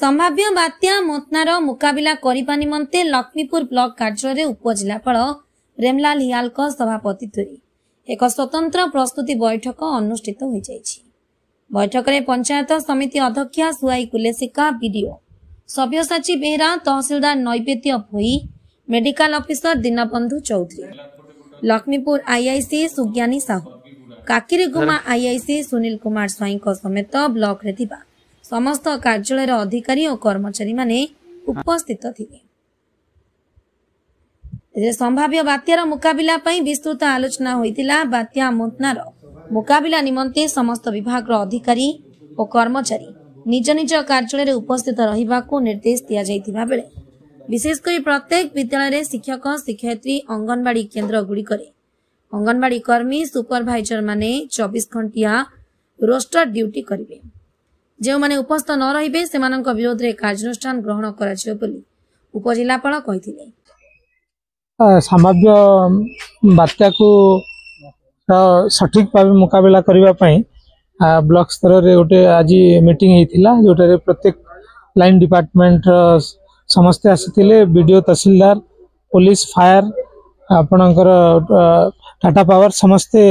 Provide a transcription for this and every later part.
संभाव्य बात्या मोतनार मुकाबिला करने निमंते लक्ष्मीपुर ब्लॉक कार्यालय उपजिलापाल प्रेमलाल हियाल सभापतित्व एक स्वतंत्र प्रस्तुति बैठक अनुष्ठित हो जाइछि। बैठक में पंचायत समिति अध्यक्षा Suai Kulesika, BDO Sabyasachi Behera, tehsildar Naivedya Bhoi, medical officer Dinabandhu Chaudhary, Laxmipur IIC Sugyani Sahu, Kakiriguma IIC Sunil Kumar Swain समेत ब्लॉक रे थिबा समस्त कार्यालय अधिकारी और कर्मचारी माने उपस्थित थिले। संभाव्य बात्यार मुकाबिला पई विस्तृत आलोचना होइतिला। बात्या मोतनार मुकाबिला निमंते समस्त विभाग अधिकारी और कर्मचारी निज निज कार्यालय उपस्थित रहिबाकू निर्देश दिया जाइतिबा बेले विशेषकर प्रत्येक विद्यालय शिक्षक शिक्षयित्री अंगनवाड़ी केन्द्र गुड़िकरे अंगनवाड़ी कर्मी सुपरभाइजर माने 24 घंटिया रोस्टर ड्यूटी करिवे। जो माने उपस्थित न रहिबे सेमानक विरोध रे कार्यानुष्ठान ग्रहण कराजियो बोली उपजिलापाल कहिथिले। संभाव्य बात्या को सठिक भाव मुकाबला करबा पई ब्लॉक स्तर रे गोटे आज मीटिंग हेतिला, जोटारे प्रत्येक लाइन डिपार्टमेंट समस्त आसीथिले। बीडीओ, तहसीलदार, पुलिस, फायर, आपणकर टाटा पावर समस्ते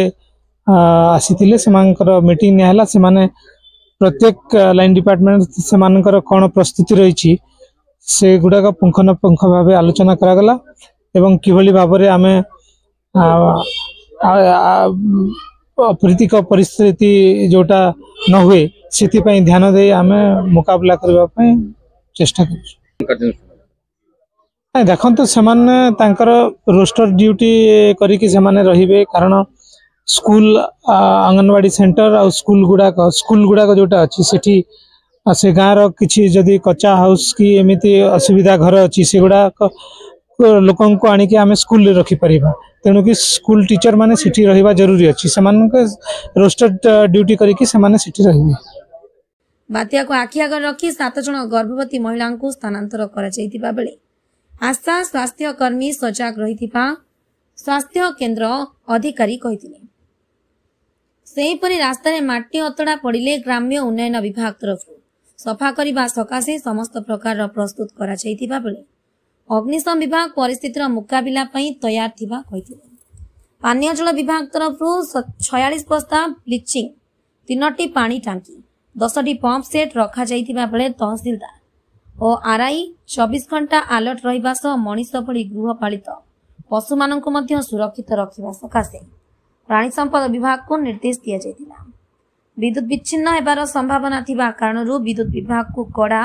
आसीथिले। सेमानकर मीटिंग निहला। सेमाने प्रत्येक लाइन डिपार्टमेंट सेमानकर कोन प्रस्तुति रही से गुड़ाक पुंखानुपुंख भाव आलोचना करागला एवं किभली भाव रे आमे अप्रीतिक परिस्थिति जोटा न हुए सेति पई ध्यान दे आमे मुकाबला करबा पई चेष्टा करू। देखंतु सेमाने तांकर रोस्टर ड्यूटी करिकि सेमाने रहिबे, कारण स्कूल अंगनवाड़ी सेंटर और स्कूल गुड़ाक जोटा अच्छी सेठी से गाँव किसी जदि कच्चा हाउस की एमती असुविधा घर अच्छी से गुड़ाक लोक आणिक आम स्कूल रखी पारिबा। तेणु कि स्कूल टीचर माने सेठी रहिबा जरूरी अच्छी, रोस्टर ड्यूटी करिकि सेमाने सेठी रहिबे। बात्या को आखि आगर रखी 7 जन गर्भवती महिला को स्थानांतर करा जाइतिबा बेले आशा स्वास्थ्य कर्मी सजाग रहितिबा स्वास्थ्य केन्द्र अधिकारी कहिथिले। सेहीपरि रास्ता रे माटी अतड़ा पड़िले ग्राम्य उन्नयन विभाग तरफ सफा करने सकाशे समस्त प्रकार प्रस्तुत करा जाइतिबा बेले अग्निशम विभाग परिस्थितिर मुकाबिला पई तैयार थिबा कहिथिले। पानीय जल विभाग तरफ 46 बस्ता ब्लीचिंग, 3टी पानी टांकी, 10टी पंप सेट रखा जाइतिबा बेले तहसीलदार और आरआई 24 घंटा अलर्ट रहिबा सह मनीष भली गृहपालित पशु माननकु मध्य सुरक्षित रखिबा सकाशे प्राणी संपद विभाग को निर्देश दिया जाइतिला। विद्युत विच्छिन्न हेबार संभावना थिबा कारणरू विद्युत विभाग को कड़ा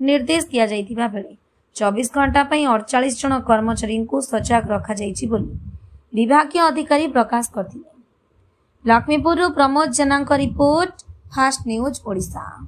निर्देश दिया जाइतिबा बेले 24 घंटा पई 48 जन कर्मचारी को सजाग रखा जाइछि बोली विभागीय अधिकारी प्रकाश करथिले। लक्ष्मीपुर प्रमोद जेना रिपोर्ट, फास्ट न्यूज ओडिशा।